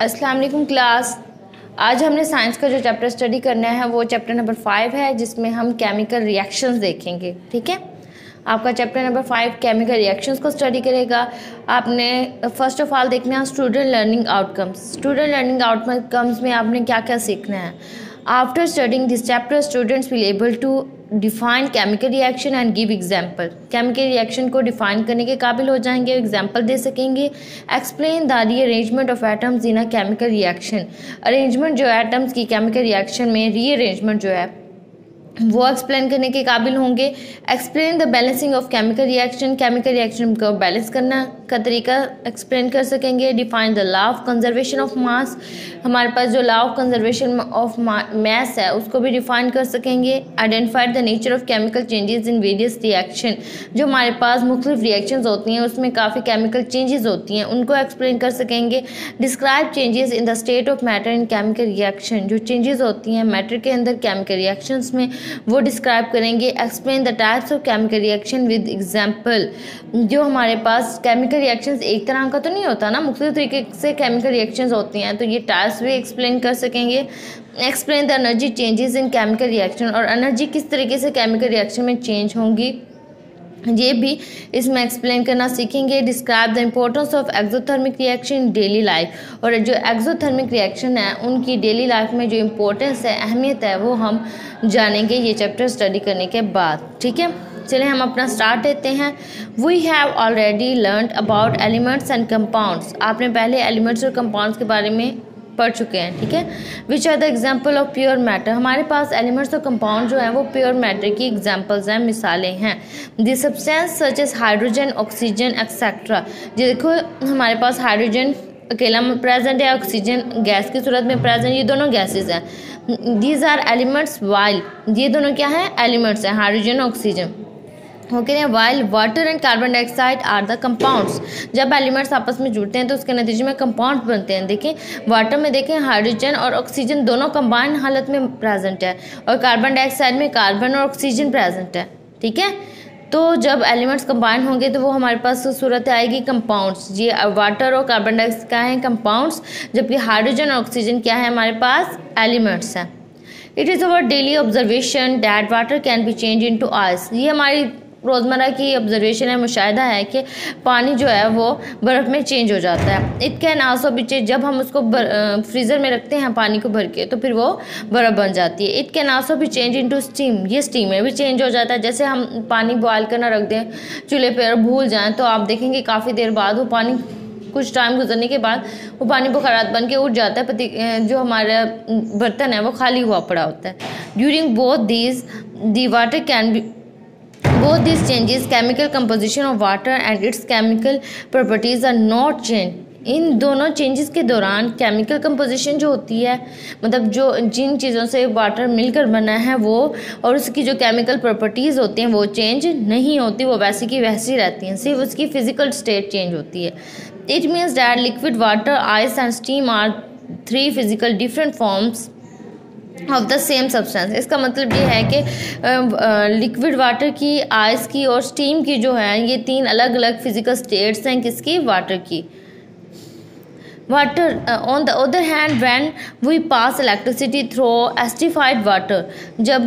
अस्सलाम वालेकुम क्लास। आज हमने साइंस का जो चैप्टर स्टडी करना है वो चैप्टर नंबर 5 है, जिसमें हम केमिकल रिएक्शंस देखेंगे। ठीक है, आपका चैप्टर नंबर 5 केमिकल रिएक्शंस को स्टडी करेगा। आपने फर्स्ट ऑफ ऑल देखना है student learning outcomes. Student learning outcomes में आपने क्या क्या सीखना है। After studying this chapter students will able to define chemical reaction and give example. Chemical reaction को डिफाइन करने के काबिल हो जाएंगे, एग्जाम्पल दे सकेंगे। Explain the rearrangement of atoms in a chemical reaction. Arrangement जो एटम्स की केमिकल रिएक्शन में रीअरेंजमेंट जो है वो एक्सप्लेन करने के काबिल होंगे। Explain the balancing of chemical reaction. Chemical reaction को बैलेंस करना का तरीका एक्सप्लेन कर सकेंगे। Define the law of conservation of मास। हमारे पास जो लॉ ऑफ कंजर्वेशन ऑफ मास है उसको भी डिफाइन कर सकेंगे। Identified the nature of chemical changes in various reaction. जो हमारे पास मुख्तलिफ रिएक्शंस होती हैं उसमें काफ़ी केमिकल चेंजेस होती हैं, उनको एक्सप्लेन कर सकेंगे। Describe changes in the state of matter in chemical reaction. जो चेंजेस होती हैं मैटर के अंदर केमिकल रिएक्शंस में वो डिस्क्राइब करेंगे। Explain the types of chemical reaction with example. जो हमारे पास केमिकल रिएक्शंस एक तरह का तो नहीं होता ना, मुख्तलिफ तरीके से केमिकल रिएक्शंस होती हैं, तो ये टाइप्स भी एक्सप्लेन कर सकेंगे। Explain the energy changes in chemical reaction. और एनर्जी किस तरीके से केमिकल रिएक्शन में चेंज होंगी ये भी इसमें एक्सप्लेन करना सीखेंगे। Describe the importance of exothermic reaction in daily life. और जो एक्सोथर्मिक रिएक्शन है उनकी डेली लाइफ में जो इम्पोर्टेंस है, अहमियत है, वो हम जानेंगे ये चैप्टर स्टडी करने के बाद। ठीक है, चलिए हम अपना स्टार्ट देते हैं। We have already learned about elements and compounds. आपने पहले एलिमेंट्स और कंपाउंड्स के बारे में पढ़ चुके हैं। ठीक है, which are the example of pure matter. हमारे पास एलिमेंट्स और कंपाउंड जो हैं वो प्योर मैटर की एग्जाम्पल्स हैं, मिसालें हैं। The substance such as hydrogen, oxygen etcetera. ये देखो हमारे पास हाइड्रोजन अकेला प्रेजेंट है, ऑक्सीजन गैस की सूरत में प्रेजेंट, ये दोनों गैसेज हैं। दीज आर एलिमेंट्स वाइल, ये दोनों क्या है, एलिमेंट्स हैं, hydrogen oxygen. Okay, while water and carbon dioxide are the compounds. जब एलिमेंट्स आपस में जुड़ते हैं तो उसके नतीजे में कंपाउंड बनते हैं। देखें वाटर में देखें हाइड्रोजन और ऑक्सीजन दोनों कंबाइन हालत में प्रेजेंट है, और कार्बन डाइऑक्साइड में कार्बन और ऑक्सीजन प्रेजेंट है। ठीक है, तो जब एलिमेंट्स कंबाइन होंगे तो वो हमारे पास सूरत आएगी कंपाउंड्स। ये वाटर और कार्बन डाइऑक्साइड क्या है, कंपाउंड्स, जबकि हाइड्रोजन और ऑक्सीजन क्या है, हमारे पास एलिमेंट्स हैं। It is our daily observation that water can be change into ice. ये हमारी रोज़मर्रा की ऑब्जर्वेशन है, मुशाहिदा है कि पानी जो है वो बर्फ़ में चेंज हो जाता है। It can also be change, जब हम उसको फ्रीज़र में रखते हैं पानी को भर के तो फिर वो बर्फ़ बन जाती है। It can also be change into steam, ये स्टीम में भी चेंज हो जाता है। जैसे हम पानी बॉयल करना रख दें चूल्हे पर और भूल जाएँ तो आप देखेंगे काफ़ी देर बाद वो पानी, कुछ टाइम गुजरने के बाद वो पानी बुखारात बन के उठ जाता है, जो हमारा बर्तन है वो खाली हुआ पड़ा होता है। During both these the water can be both these changes chemical composition of water and its chemical properties are not changed। इन दोनों चेंजेस के दौरान केमिकल कंपोजिशन जो होती है, मतलब जो जिन चीज़ों से वाटर मिलकर बना है वो, और उसकी जो केमिकल प्रॉपर्टीज़ होती हैं वो चेंज नहीं होती, वो वैसी की वैसी रहती हैं, सिर्फ उसकी फिजिकल स्टेट चेंज होती है। It means that liquid water, ice and steam are 3 physical different forms of the same substance. इसका मतलब ये है कि लिक्विड वाटर की, आइस की और स्टीम की जो है ये 3 अलग अलग फिजिकल स्टेट्स हैं, किसकी, वाटर की। Water on the other hand when we pass electricity through acidified water, जब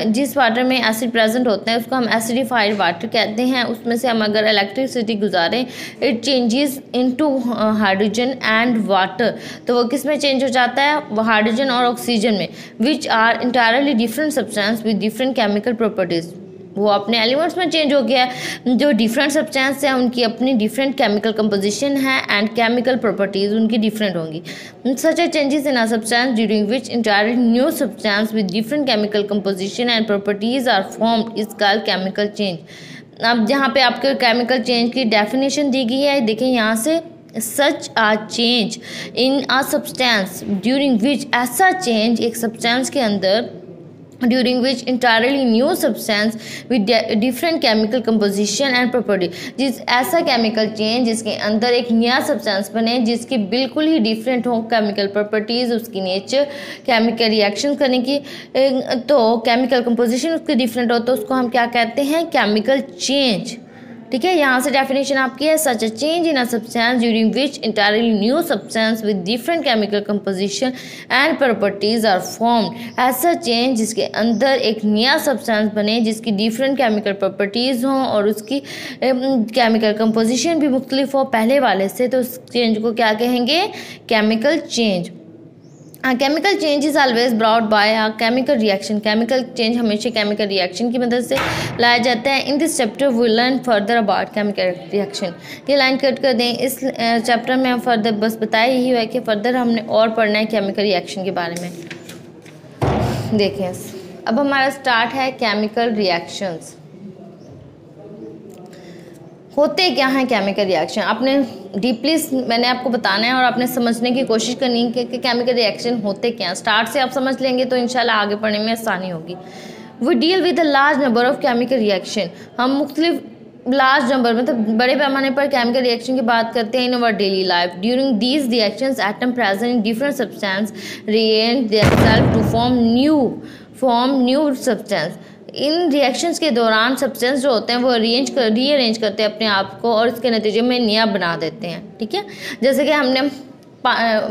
जिस वाटर में एसिड प्रेजेंट होते हैं उसको हम एसिडिफाइड वाटर कहते हैं, उसमें से हम अगर इलेक्ट्रिसिटी गुजारें it changes into hydrogen and water, तो वो किस में चेंज हो जाता है, वो हाइड्रोजन और ऑक्सीजन में, which are entirely different substance with different chemical properties. वो अपने एलिमेंट्स में चेंज हो गया है, जो डिफरेंट सब्सटेंस हैं उनकी अपनी डिफरेंट केमिकल कंपोजिशन है एंड केमिकल प्रॉपर्टीज उनकी डिफरेंट होंगी। Such a changes in a substance during which entirely new substance with different chemical composition and properties are formed is called chemical change. अब जहाँ पे आपके केमिकल चेंज की definition दी गई है, देखें यहाँ से, such a change in a substance during which, ऐसा चेंज एक सब्सटेंस के अंदर during which entirely new substance with different chemical composition and property, जिस ऐसा केमिकल चेंज जिसके अंदर एक नया सब्सटेंस बने जिसकी बिल्कुल ही डिफरेंट हो केमिकल प्रॉपर्टीज़, उसकी नेचर, केमिकल रिएक्शन करने की, तो केमिकल कंपोजिशन उसकी डिफरेंट हो तो उसको हम क्या कहते हैं, केमिकल चेंज। ठीक है, यहाँ से डेफिनेशन आपकी है, such a change in a substance during which entirely new substance with different chemical composition and properties are formed. ऐसा चेंज जिसके अंदर एक नया सब्सटेंस बने जिसकी डिफरेंट केमिकल प्रॉपर्टीज़ हों और उसकी केमिकल कंपोजिशन भी मुख्तलिफ हो पहले वाले से, तो उस चेंज को क्या कहेंगे? Chemical change. Chemical change is always brought by a chemical reaction. Chemical change हमेशा केमिकल रिएक्शन की मदद से लाया जाता है। In this chapter we learn further about chemical reaction. ये लाइन कट कर दें, इस चैप्टर में हम फर्दर बस बताया ही हुआ है कि फर्दर हमने और पढ़ना है केमिकल रिएक्शन के बारे में। देखें, अब हमारा स्टार्ट है केमिकल रिएक्शंस। होते क्या हैं केमिकल रिएक्शन? आपने डीपली मैंने आपको बताना है और आपने समझने की कोशिश करनी है कि केमिकल रिएक्शन होते क्या हैं। स्टार्ट से आप समझ लेंगे तो इंशाल्लाह आगे पढ़ने में आसानी होगी। We deal with a large number of chemical reaction. हम मुख्तलिफ लार्ज नंबर मतलब बड़े पैमाने पर केमिकल रिएक्शन की बात करते हैं in our daily life. During these reactions atom present in different substance rearrange theirself to form new substance. इन रिएक्शंस के दौरान सब्सटेंस जो होते हैं वो रीअरेंज करते हैं अपने आप को और इसके नतीजे में नया बना देते हैं। ठीक है, जैसे कि हमने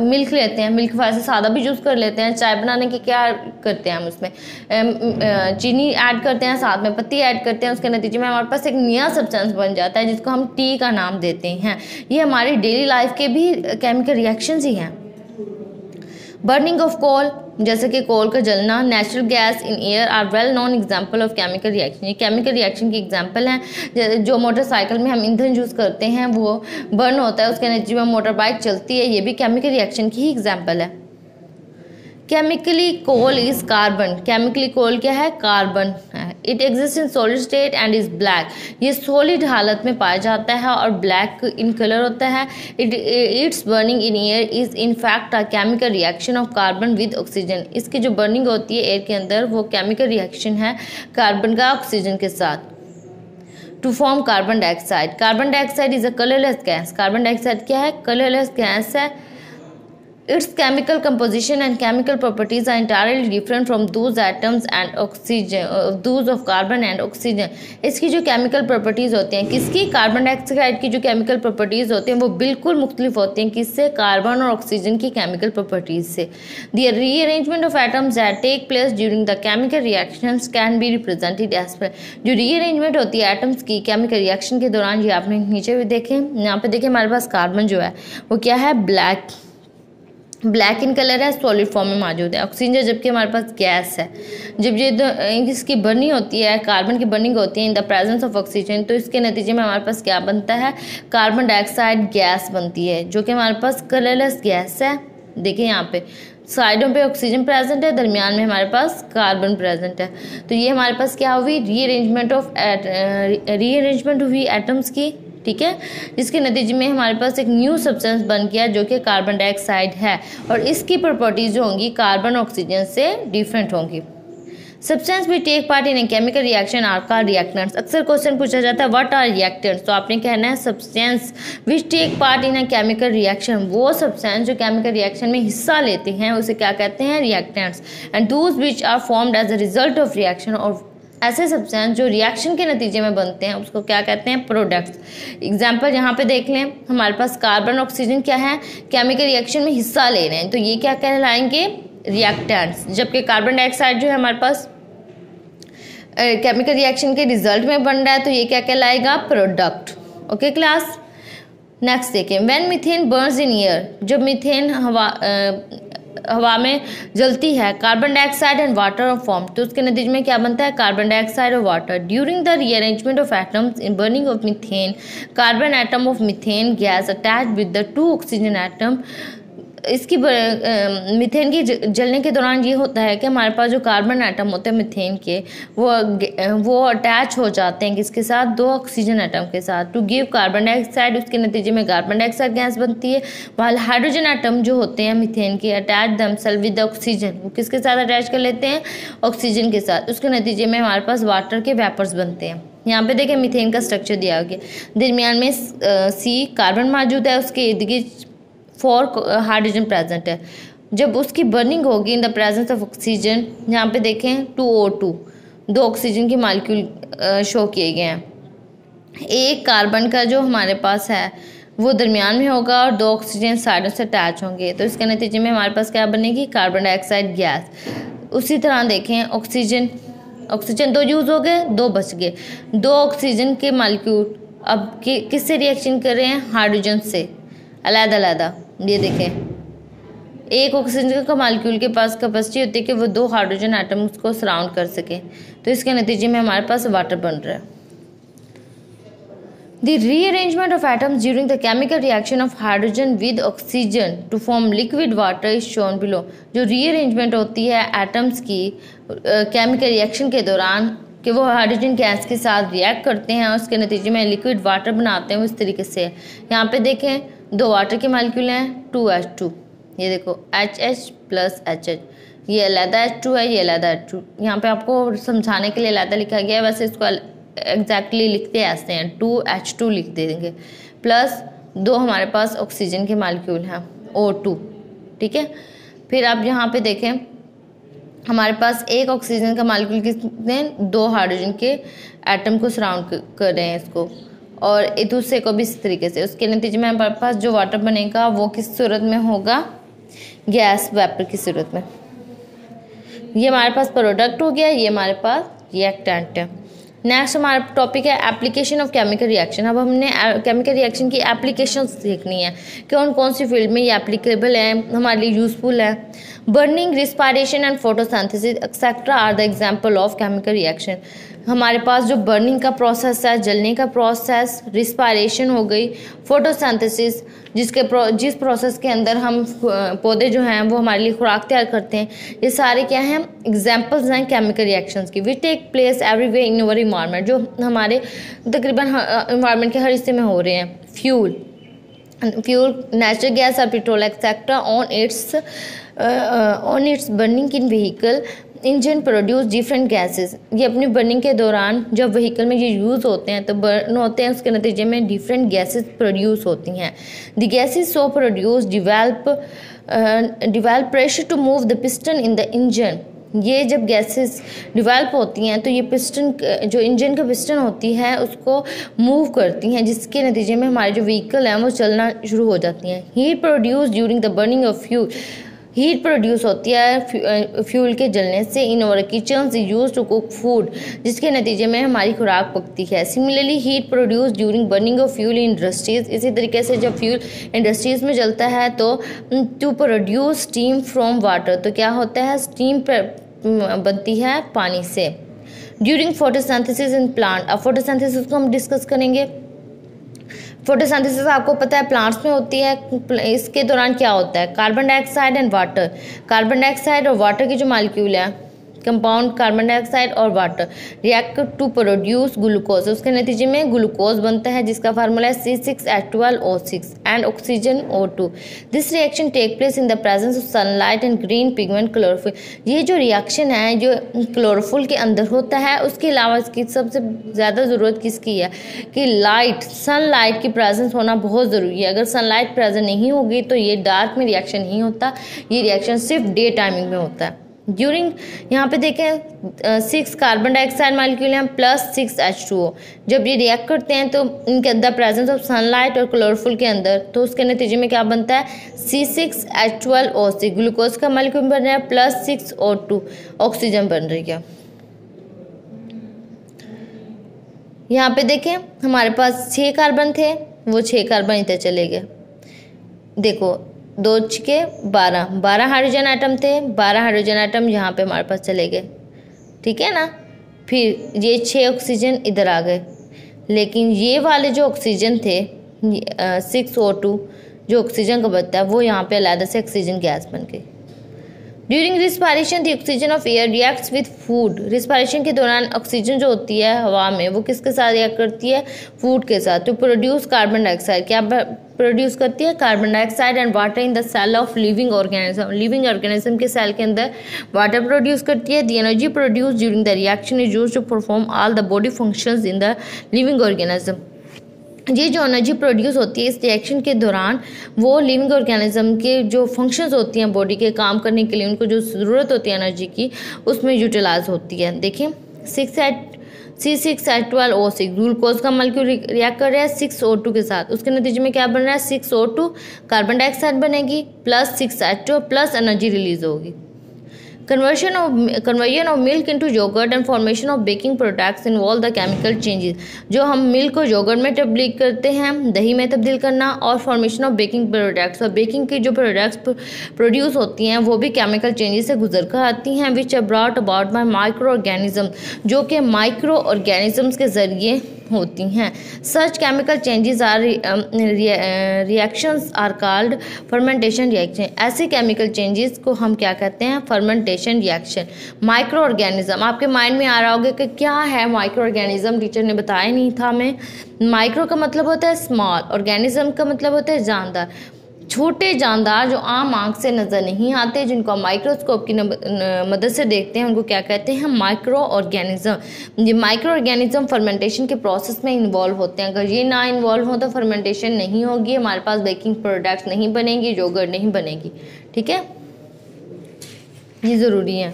मिल्क लेते हैं, मिल्क वैसे सादा भी यूज़ कर लेते हैं। चाय बनाने के क्या करते हैं हम उसमें चीनी ऐड करते हैं, साथ में पत्ती ऐड करते हैं, उसके नतीजे में हमारे पास एक नया सब्सटेंस बन जाता है जिसको हम टी का नाम देते हैं। ये हमारी डेली लाइफ के भी केमिकल रिएक्शंस ही हैं। बर्निंग ऑफ कोल, जैसे कि कोल का जलना, natural gas in air are well known example of chemical reaction. ये केमिकल रिएक्शन की एग्जाम्पल हैं। जो मोटरसाइकिल में हम ईंधन यूज़ करते हैं वो बर्न होता है, उसके नतीजे में मोटर बाइक चलती है, ये भी केमिकल रिएक्शन की ही एग्जाम्पल है। Chemically coal is carbon. Chemically coal क्या है? कार्बन है। It exist in solid state and is black. ये सॉलिड हालत में पाया जाता है और ब्लैक इन कलर होता है। Its burning in air is in fact a chemical reaction of carbon with oxygen. इसकी जो बर्निंग होती है एयर के अंदर वो केमिकल रिएक्शन है कार्बन का ऑक्सीजन के साथ to form carbon dioxide. Carbon dioxide is a colourless gas. Carbon dioxide क्या है? कलरलेस गैस है। Its chemical composition and chemical properties are entirely different from those atoms and oxygen, those of carbon and oxygen. इसकी जो chemical properties होती हैं, किसकी? Carbon dioxide की जो chemical properties होती हैं वो बिल्कुल मुख्तलिफ होती हैं। किससे? कार्बन और ऑक्सीजन की chemical properties से। The rearrangement of atoms that take place during the chemical reactions can be represented as per। जो rearrangement होती है एटम्स की chemical reaction के दौरान, ये आपने नीचे भी देखें, यहाँ पे देखें हमारे पास कार्बन जो है वो क्या है? ब्लैक इन कलर है, सॉलिड फॉर्म में मौजूद है। ऑक्सीजन जबकि हमारे पास गैस है। जब ये इसकी बर्निंग होती है, कार्बन की बर्निंग होती है इन द प्रेजेंस ऑफ ऑक्सीजन, तो इसके नतीजे में हमारे पास क्या बनता है? कार्बन डाइऑक्साइड गैस बनती है जो कि हमारे पास कलरलेस गैस है। देखिए यहाँ पे साइडों पे ऑक्सीजन प्रेजेंट है, दरमियान में हमारे पास कार्बन प्रेजेंट है। तो ये हमारे पास क्या हुई? रीअरेंजमेंट हुई एटम्स की। ठीक है, जिसके नतीजे में हमारे पास एक न्यू सब्सटेंस बन गया जो कि कार्बन डाइऑक्साइड है और इसकी प्रॉपर्टीज जो होंगी कार्बन ऑक्सीजन से डिफरेंट होंगी। सब्सटेंस भी take part in a chemical reaction are called reactants. अक्सर क्वेश्चन पूछा जाता है व्हाट आर रिएक्टेंट्स, तो आपने कहना है substance which take part in a chemical reaction. वो सब्सटेंस जो केमिकल रिएक्शन में हिस्सा लेते हैं उसे क्या कहते हैं? Reactants. And those which are formed as a result of reaction, और ऐसे सब्सटेंस जो रिएक्शन के नतीजे में बनते हैं उसको क्या कहते हैं? प्रोडक्ट्स। एग्जाम्पल यहाँ पे देख लें, हमारे पास कार्बन ऑक्सीजन क्या है? केमिकल रिएक्शन में हिस्सा ले रहे हैं, तो ये क्या कहलाएंगे? रिएक्टेंट्स। जबकि कार्बन डाइऑक्साइड जो है हमारे पास केमिकल रिएक्शन के रिजल्ट में बन रहा है, तो ये क्या कहलाएगा? प्रोडक्ट। ओके क्लास, नेक्स्ट देखें, when methane Burns in air. जब मीथेन हवा में जलती है, carbon dioxide and water form, तो उसके नतीजे में क्या बनता है? कार्बन डाइऑक्साइड और water. During the rearrangement of atoms in burning of methane, carbon atom of methane gas attached with the 2 oxygen atom. इसकी मीथेन की जलने के दौरान ये होता है कि हमारे पास जो कार्बन एटम होते हैं मीथेन के वो अटैच हो जाते हैं किसके साथ? 2 ऑक्सीजन एटम के साथ टू गिव कार्बन डाइऑक्साइड। उसके नतीजे में कार्बन डाइऑक्साइड गैस बनती है। वाल हाइड्रोजन एटम जो होते हैं मीथेन के अटैच देमसेल्फ विद ऑक्सीजन, वो किसके साथ अटैच कर लेते हैं? ऑक्सीजन के साथ। उसके नतीजे में हमारे पास वाटर के वेपर्स बनते हैं। यहाँ पे देखें मीथेन का स्ट्रक्चर दिया गया, दरमियान में सी कार्बन मौजूद है, उसके इर्द गिर्द 4 हाइड्रोजन प्रेजेंट है। जब उसकी बर्निंग होगी इन द प्रेजेंस ऑफ ऑक्सीजन, यहाँ पे देखें 2O2, 2 ऑक्सीजन की मॉलिक्यूल शो किए गए हैं। एक कार्बन का जो हमारे पास है वो दरमियान में होगा और 2 ऑक्सीजन साइडों से अटैच होंगे, तो इसके नतीजे में हमारे पास क्या बनेगी, कार्बन डाइऑक्साइड गैस। उसी तरह देखें ऑक्सीजन 2 यूज़ हो गए, 2 बच गए। 2 ऑक्सीजन के मालिक्यूल अब किससे रिएक्शन कर रहे हैं, हाइड्रोजन से अलग अलग। ये देखें एक ऑक्सीजन का मालिक्यूल के पास कैपेसिटी होती है कि वो 2 हाइड्रोजन एटम्स को सराउंड कर सके, तो इसके नतीजे में हमारे पास वाटर बन रहा है। The rearrangement of atoms during the chemical reaction of hydrogen with oxygen to form liquid water is shown below। जो rearrangement होती है एटम्स की केमिकल रिएक्शन के दौरान कि वो हाइड्रोजन गैस के साथ रिएक्ट करते हैं और उसके नतीजे में लिक्विड वाटर बनाते हैं, वो इस तरीके से है। यहाँ पे देखें 2 वाटर के मालिक्यूल हैं 2H2, ये देखो HH प्लस HH, ये अलहदा H2 है, ये अलहदा H2। यहाँ पे आपको समझाने के लिए अलहदा लिखा गया है, वैसे इसको एग्जैक्टली लिखते ऐसे हैं 2H2 लिख देंगे, प्लस 2 हमारे पास ऑक्सीजन के मालिक्यूल हैं O2, ठीक है। फिर आप यहाँ पे देखें हमारे पास एक ऑक्सीजन का मालिक्यूल कितने 2 हाइड्रोजन के एटम को सराउंड कर रहे हैं इसको, और एक दूसरे को भी इस तरीके से। उसके नतीजे में हमारे पास जो वाटर बनेगा वो किस सूरत में होगा, गैस वेपर की सूरत में। ये हमारे पास प्रोडक्ट हो गया, ये हमारे पास रिएक्टेंट है। नेक्स्ट हमारा टॉपिक है एप्लीकेशन ऑफ केमिकल रिएक्शन। अब हमने केमिकल रिएक्शन की एप्लीकेशंस देखनी है कि कौन सी फील्ड में ये एप्लीकेबल है, हमारे लिए यूजफुल है। Burning, respiration and photosynthesis etcetera are the example of chemical reaction. हमारे पास जो बर्निंग का प्रोसेस है, जलने का प्रोसेस, रिस्पायरेशन हो गई, फोटोसिंथेसिस जिस प्रोसेस के अंदर हम पौधे जो हैं वो हमारे लिए खुराक तैयार करते हैं, ये सारे क्या हैं, एग्जांपल्स हैं केमिकल रिएक्शंस की। Which take place everywhere in our environment, जो हमारे तकरीबन इन्वायरमेंट के हर हिस्से में हो रहे हैं। फ्यूल, नेचुरल गैस और petrol etcetera on it's burning in vehicle engine produce different gases. ये अपनी बर्निंग के दौरान जब व्हीकल में ये यूज़ होते हैं तो बर्न होते हैं, उसके नतीजे में डिफरेंट गैसेस प्रोड्यूस होती हैं। The gases so produce develop pressure to move the piston in the engine. ये जब गैसेस डिवेल्प होती हैं तो ये पिस्टन, जो इंजन का पिस्टन होती है उसको मूव करती हैं, जिसके नतीजे में हमारे जो व्हीकल हैं वो चलना शुरू हो जाती हैं। Heat produce during the burning of fuel, heat produce होती है फ्यूल के जलने से in our kitchen use to cook food, जिसके नतीजे में हमारी खुराक पकती है। Similarly heat produce during burning of fuel in industries, इसी तरीके से जब फ्यूल इंडस्ट्रीज में जलता है तो to produce steam from water, तो क्या होता है, स्टीम बनती है पानी से। ड्यूरिंग फोटोसिंथेसिस इन प्लांट, अब फोटोसिंथेसिस को हम डिस्कस करेंगे। फोटोसिंथेसिस आपको पता है प्लांट्स में होती है। इसके दौरान क्या होता है, carbon dioxide and water, carbon dioxide और वाटर की जो मालिक्यूल है, कंपाउंड कार्बन डाइऑक्साइड और water react to produce glucose, उसके नतीजे में ग्लूकोज बनता है जिसका फार्मूला है C6H12O6 and oxygen O2। This reaction take place in the presence of sunlight and green pigment chlorophyll. ये जो रिएक्शन है जो क्लोरोफिल के अंदर होता है, उसके अलावा इसकी सबसे ज़्यादा ज़रूरत किसकी है कि लाइट, सनलाइट की प्रेजेंस होना बहुत ज़रूरी है। अगर सनलाइट प्रेजेंट नहीं होगी तो ये डार्क में रिएक्शन नहीं होता, ये रिएक्शन सिर्फ डे टाइमिंग में होता है। ड्यूरिंग, यहाँ पे देखें 6 कार्बन डाइऑक्साइड मालिक्यूल हैं प्लस 6H2O, जब ये रिएक्ट करते हैं तो इनके अंदर प्रेजेंस ऑफ सनलाइट और क्लोरोफिल के अंदर, तो उसके नतीजे में क्या बनता है C6H12O6, ग्लूकोज का मालिक्यूल बन रहा है, प्लस 6O2 ऑक्सीजन बन रही है। यहाँ पे देखें हमारे पास 6 कार्बन थे, वो 6 कार्बन इधर चले गए। देखो 2 के 12 हाइड्रोजन आइटम थे, 12 हाइड्रोजन आइटम यहाँ पे हमारे पास चले गए, ठीक है ना। फिर ये 6 ऑक्सीजन इधर आ गए, लेकिन ये वाले जो ऑक्सीजन थे 6O2 जो ऑक्सीजन का बचता है वो यहाँ पे अलग से ऑक्सीजन गैस बन गई। During respiration the oxygen of air reacts with food, respiration के दौरान ऑक्सीजन जो होती है हवा में वो किसके साथ रिएक्ट करती है, फूड के साथ, तो प्रोड्यूस कार्बन डाइऑक्साइड, क्या प्रोड्यूस करती है, carbon dioxide and water in the cell of living organism, living organism के सेल के अंदर वाटर प्रोड्यूस करती है। The energy produce during the reaction is used to perform all the body functions in the living organism. ये जो energy produce होती है इस रिएक्शन के दौरान वो लिविंग ऑर्गेनिज्म के जो फंक्शंस होती हैं बॉडी के काम करने के लिए, उनको जो ज़रूरत होती है एनर्जी की, उसमें यूटिलाइज होती है। देखिए C6H12O6 ग्लूकोज का मॉलिक्यूल रिएक्ट कर रहा है 6O2 के साथ, उसके नतीजे में क्या बन रहा है 6O2 कार्बन डाइऑक्साइड बनेगी plus 6H2 plus energy release होगी। Conversion of milk into yogurt and formation of baking products involve the chemical changes। जो हम मिल्क को योगर्ट में तब्दील करते हैं, दही में तब्दील करना, और फॉर्मेशन ऑफ बेकिंग प्रोडक्ट्स, और बेकिंग की जो प्रोडक्ट्स प्रोड्यूस होती हैं वो भी केमिकल चेंजेस से गुजर कर आती हैं, which are brought about by micro organism, जो कि माइक्रो ऑर्गेनिजम्स के ज़रिए होती हैं। Such chemical changes or reactions are called fermentation reaction. ऐसे केमिकल चेंजेस को हम क्या कहते हैं, फर्मेंटेशन रिएक्शन। माइक्रो ऑर्गेनिज्म, आपके माइंड में आ रहा होगा कि क्या है माइक्रो ऑर्गेनिज्म, टीचर ने बताया नहीं था हमें। माइक्रो का मतलब होता है स्मॉल, ऑर्गेनिज्म का मतलब होता है जानदार, छोटे जानदार जो आम आंख से नज़र नहीं आते, जिनको हम माइक्रोस्कोप की मदद से देखते हैं, उनको क्या कहते हैं, माइक्रो ऑर्गेनिज्म। ये माइक्रो ऑर्गेनिज्म फर्मेंटेशन के प्रोसेस में इन्वॉल्व होते हैं। अगर ये ना इन्वॉल्व हो तो फर्मेंटेशन नहीं होगी, हमारे पास बेकिंग प्रोडक्ट्स नहीं बनेंगी, योगर्ट नहीं बनेगी। ठीक है, ये ज़रूरी है।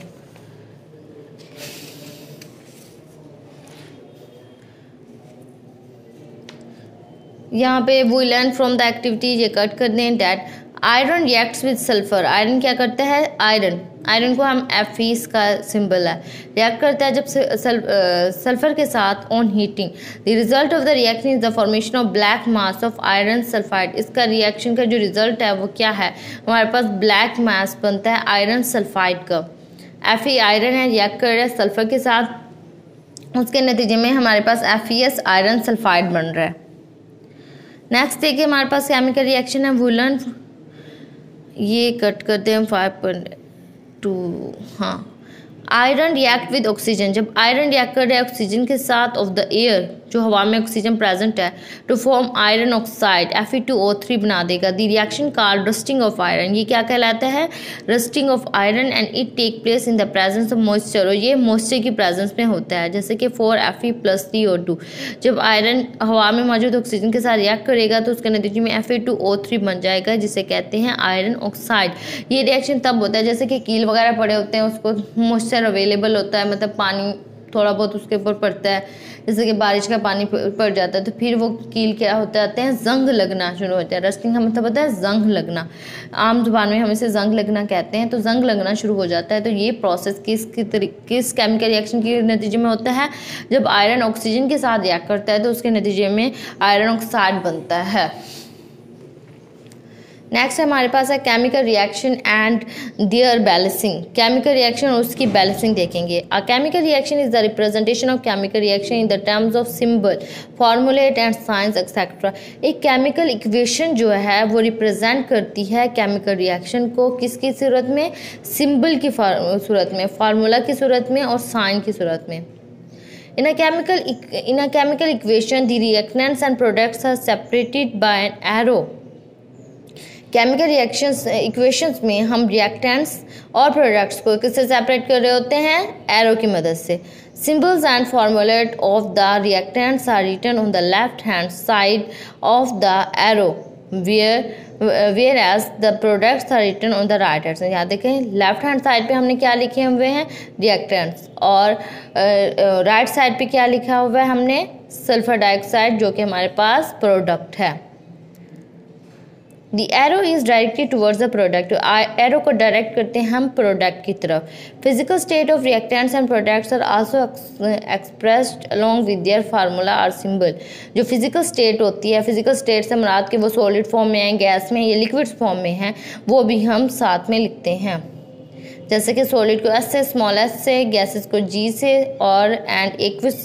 यहाँ पे we learn from the activities, ये कट कर दें। That iron reacts with sulphur, iron क्या करता है, आयरन को हम Fe इसका सिंबल है, रिएक्ट करता है जब सल्फर के साथ on heating. The result of the reaction is the formation of black mass of iron sulphide. इसका रिएक्शन का जो रिजल्ट है वो क्या है, हमारे पास ब्लैक मास बनता है आयरन सल्फाइड का। Fe आयरन है, रिएक्ट कर रहा है सल्फर के साथ, उसके नतीजे में हमारे पास FeS आयरन सल्फाइड बन रहा है। नेक्स्ट देखिए हमारे पास केमिकल रिएक्शन है वुलन, ये कट करते हैं 5.2। हाँ, आयरन रिएक्ट विद ऑक्सीजन, जब आयरन रिएक्ट कर रहा है ऑक्सीजन के साथ ऑफ द एयर, जो हवा में ऑक्सीजन प्रेजेंट है, to form iron oxide Fe2O3 बना देगा। The reaction called rusting of iron, ये क्या कहलाता है, rusting of iron, and it take place in the presence of moisture, और ये मॉइस्चर की प्रेजेंस में होता है। जैसे कि 4Fe + CO2, जब आयरन हवा में मौजूद ऑक्सीजन के साथ रिएक्ट करेगा तो उसके नतीजे में Fe2O3 बन जाएगा, जिसे कहते हैं आयरन ऑक्साइड। ये रिएक्शन तब होता है जैसे कि कील वगैरह पड़े होते हैं, उसको मॉइस्चर अवेलेबल होता है, मतलब पानी थोड़ा बहुत उसके ऊपर पड़ता है, जैसे कि बारिश का पानी पड़ जाता है, तो फिर वो कील क्या होते आते हैं, जंग लगना शुरू होता है। रस्टिंग का मतलब होता है जंग लगना, आम जुबान में हम इसे जंग लगना कहते हैं, तो जंग लगना शुरू हो जाता है। तो ये प्रोसेस किस केमिकल रिएक्शन के नतीजे में होता है, जब आयरन ऑक्सीजन के साथ रिएक्ट करता है तो उसके नतीजे में आयरन ऑक्साइड बनता है। नेक्स्ट हमारे पास है chemical reaction and their balancing. Chemical reaction और उसकी बैलेंसिंग देखेंगे। A chemical reaction is the representation of chemical reaction in the terms of symbol, formulae and signs etcetera. एक केमिकल इक्वेशन जो है वो रिप्रेजेंट करती है केमिकल रिएक्शन को किसकी सूरत में, सिंबल की सूरत में, फार्मूला की सूरत में और साइन की सूरत में। In a chemical equation, the reactants and products are separated by an arrow. Chemical reactions equations में हम रिएक्टेंट्स और प्रोडक्ट्स को किससे सेपरेट कर रहे होते हैं, एरो की मदद से। Symbols and formulae of the reactants are written on the left hand side of the arrow whereas the products are written on the right hand. यहाँ देखें लेफ्ट हैंड साइड पे हमने क्या लिखे हुए हैं, रिएक्टेंट्स, और राइट साइड पे क्या लिखा हुआ है हमने, सल्फर डाइऑक्साइड, जो कि हमारे पास प्रोडक्ट है। The arrow is directed towards the product. Arrow को डायरेक्ट करते हैं हम प्रोडक्ट की तरफ। Physical state of reactants and products are also expressed along with their formula और सिंबल। जो फिजिकल स्टेट होती है, फिजिकल स्टेट से मुराद कि वो सॉलिड फॉर्म में है, गैस में, या लिक्विड फॉर्म में है, वो भी हम साथ में लिखते हैं। जैसे कि सॉलिड को S से, स्मॉल s से, गैसेस को G से, और एंड एक्विस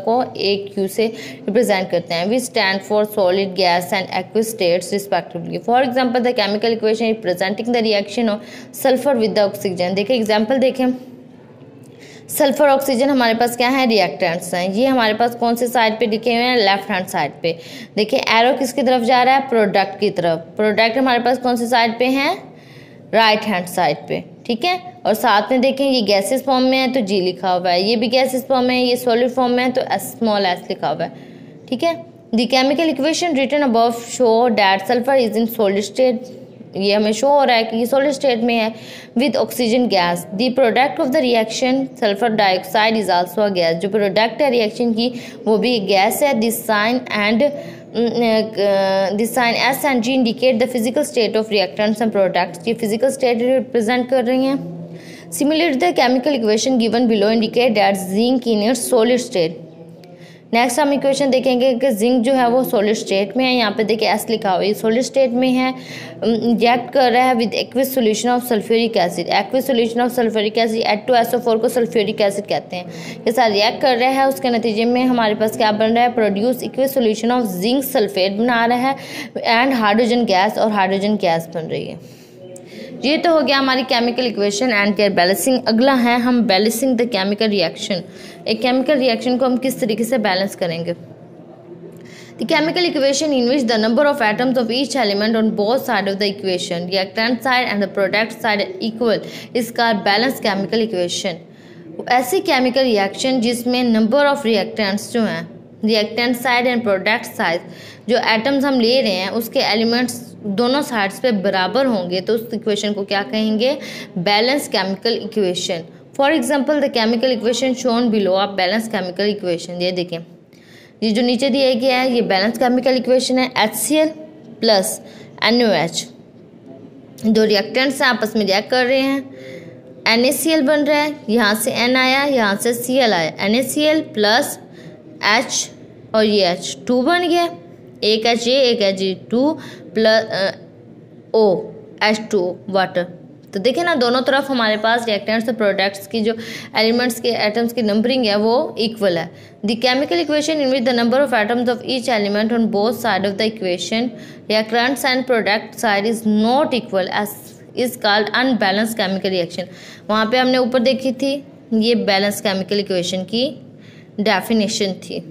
को AQ से रिप्रेजेंट करते हैं। We stand for solid, gas and aqueous states respectively. For example the chemical equation representing the reaction of sulphur with the oxygen. देखिए एग्जांपल देखें, सल्फर ऑक्सीजन हमारे पास क्या है, रिएक्टेंट्स हैं। ये हमारे पास कौन से साइड पे लिखे हुए हैं, लेफ्ट हैंड साइड पे। देखिए एरो किसकी तरफ जा रहा है, प्रोडक्ट की तरफ। प्रोडक्ट हमारे पास कौन से साइड पे हैं, राइट हैंड साइड पे, ठीक है। और साथ में देखें ये गैसेस फॉर्म में है तो G लिखा हुआ है, ये भी गैसेस फॉर्म में है, ये सॉलिड फॉर्म में है तो स्मॉल s लिखा हुआ है, ठीक है। The chemical equation written above show that sulphur is in solid state ये हमें शो हो रहा है कि ये सॉलिड स्टेट में है with oxygen gas. The product of the reaction sulphur dioxide is also a gas. जो प्रोडक्ट है रिएक्शन की वो भी गैस है। This sign S and G indicate the physical state of reactants and products. ये physical state represent कर रही हैं। Similarly the chemical equation given below indicate that zinc in its solid state. Next हम equation देखेंगे कि zinc जो है वो सॉलिड स्टेट में है। यहाँ पे देखिए एस लिखा हुआ है, ये सॉलिड स्टेट में है, रिएक्ट कर रहा है with aqueous solution of sulphuric acid. Aqueous solution of sulphuric acid H2SO4 को सल्फ्यूरिक एसिड कहते हैं। ये साथ रिएक्ट कर रहा है, उसके नतीजे में हमारे पास क्या बन रहा है, produce aqueous solution of zinc sulphate बना रहा है एंड हाइड्रोजन गैस, और हाइड्रोजन गैस बन रही है। ये तो हो गया हमारी chemical equation and care balancing. अगला है हम बैलेंसिंग द केमिकल रिएक्शन। एक केमिकल रिएक्शन को हम किस तरीके से बैलेंस करेंगे। The chemical equation in which the number of atoms of each element on both side of the equation, reactant side and the product side equal, is called balance chemical equation. ऐसी chemical reaction जिसमें number of reactants जो हैं, reactant side and product side, जो atoms हम ले रहे हैं उसके एलिमेंट्स दोनों साइड्स पे बराबर होंगे तो उस इक्वेशन को क्या कहेंगे, balance chemical equation. For example the chemical equation shown below of balance chemical equation. ये देखें, ये जो नीचे दिया गया है ये बैलेंस केमिकल इक्वेशन है। HCl प्लस NaOH, दो रिएक्टेंट्स आपस में रिएक्ट कर रहे हैं, NaCl बन रहा है, यहाँ से N आया, यहाँ से Cl आया, NaCl प्लस H और ये H2 बन गया, एक H एक H2 plus O H2 water. तो देखें ना, दोनों तरफ हमारे पास रिएक्टेंट्स और प्रोडक्ट्स की जो एलिमेंट्स के एटम्स की नंबरिंग है वो इक्वल है। The chemical equation in which the number of atoms of each element on both side of the equation, reactants and product side is not equal as is called unbalance chemical reaction. वहाँ पे हमने ऊपर देखी थी, ये balance chemical equation की definition थी।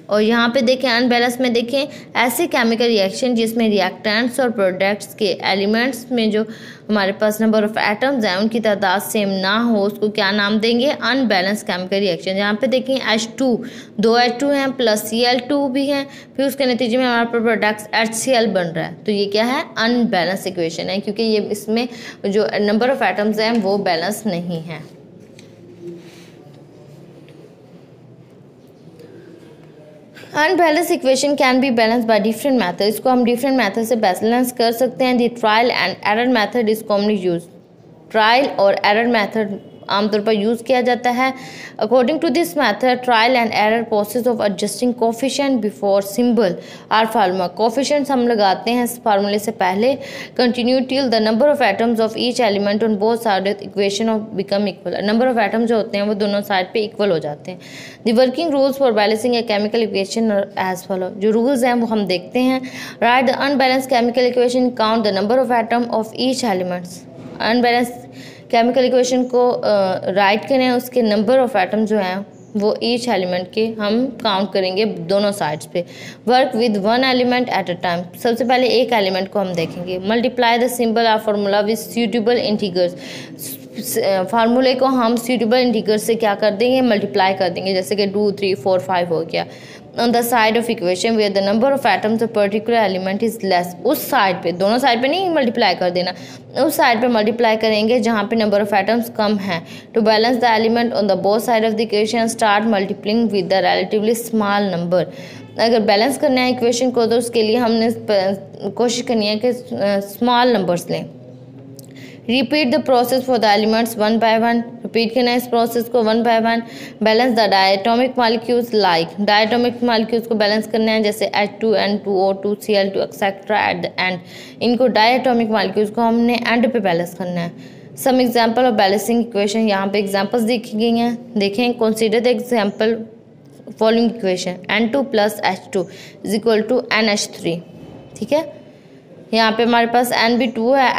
और यहाँ पे देखें अनबैलेंस में देखें ऐसे केमिकल रिएक्शन जिसमें रिएक्टेंट्स और प्रोडक्ट्स के एलिमेंट्स में जो हमारे पास नंबर ऑफ एटम्स हैं उनकी तादाद सेम ना हो, उसको क्या नाम देंगे, अनबैलेंस केमिकल रिएक्शन। यहाँ पे देखें H2, दो H2 हैं प्लस Cl2 भी हैं, फिर उसके नतीजे में हमारे पास प्रोडक्ट्स HCl बन रहा है। तो ये क्या है, अनबैलेंस इक्वेशन है, क्योंकि ये इसमें जो नंबर ऑफ एटम्स हैं वो बैलेंस नहीं है। Unbalance equation can be balance by different method. इसको हम डिफरेंट मैथड से बैलेंस कर सकते हैं। The trial and error method is commonly use. Trial और एरर मैथड आमतौर पर यूज़ किया जाता है। According to this method, trial and error process of adjusting coefficient before symbol or formula. Coefficients हम लगाते हैं इस फार्मूले से पहले। Continue till the number of atoms of each element on both side of equation of become equal. Number of atoms जो होते हैं वो दोनों साइड पे इक्वल हो जाते हैं। The working rules for balancing a chemical equation as follow. जो रूल्स हैं वो हम देखते हैं। Write the unbalance chemical equation, count the number of atom of each elements. Unbalance chemical equation को राइट करें, उसके नंबर ऑफ एटम जो हैं वो ईच एलिमेंट के हम काउंट करेंगे दोनों साइड्स पे। Work with one element at a time. सबसे पहले एक एलिमेंट को हम देखेंगे। मल्टीप्लाई द सिंबल और फार्मूला विद सूटेबल इंटीजर्स। फार्मूले को हम सूटेबल इंटीजर्स से क्या कर देंगे, मल्टीप्लाई कर देंगे, जैसे कि 2, 3, 4, 5 हो गया। On the side of equation where the number of atoms of particular element is less. उस साइड पे, दोनों साइड पे नहीं मल्टीप्लाई कर देना, उस साइड पे मल्टीप्लाई करेंगे जहाँ पे नंबर ऑफ एटम्स कम है। To balance the element on the both side of the equation, start multiplying with the relatively small number. अगर बैलेंस करना है इक्वेशन को तो उसके लिए हमने कोशिश करनी है कि स्मॉल नंबर्स लें। Repeat the process for the elements one by one. Repeat करना है इस प्रोसेस को one by one. Balance the diatomic molecules like. Diatomic molecules को बैलेंस करना है जैसे H2N2O2 Cl2 etcetera at the end. इनको डायटोमिक मॉलिक्यूल्स को हमने एंड पे बैलेंस करना है। Some example of balancing equation, यहाँ पे एग्जाम्पल्स देखी गई हैं, देखें। Consider the example following equation, N2 plus H2 is equal to NH3। ठीक है, यहाँ पे हमारे पास N भी 2 है,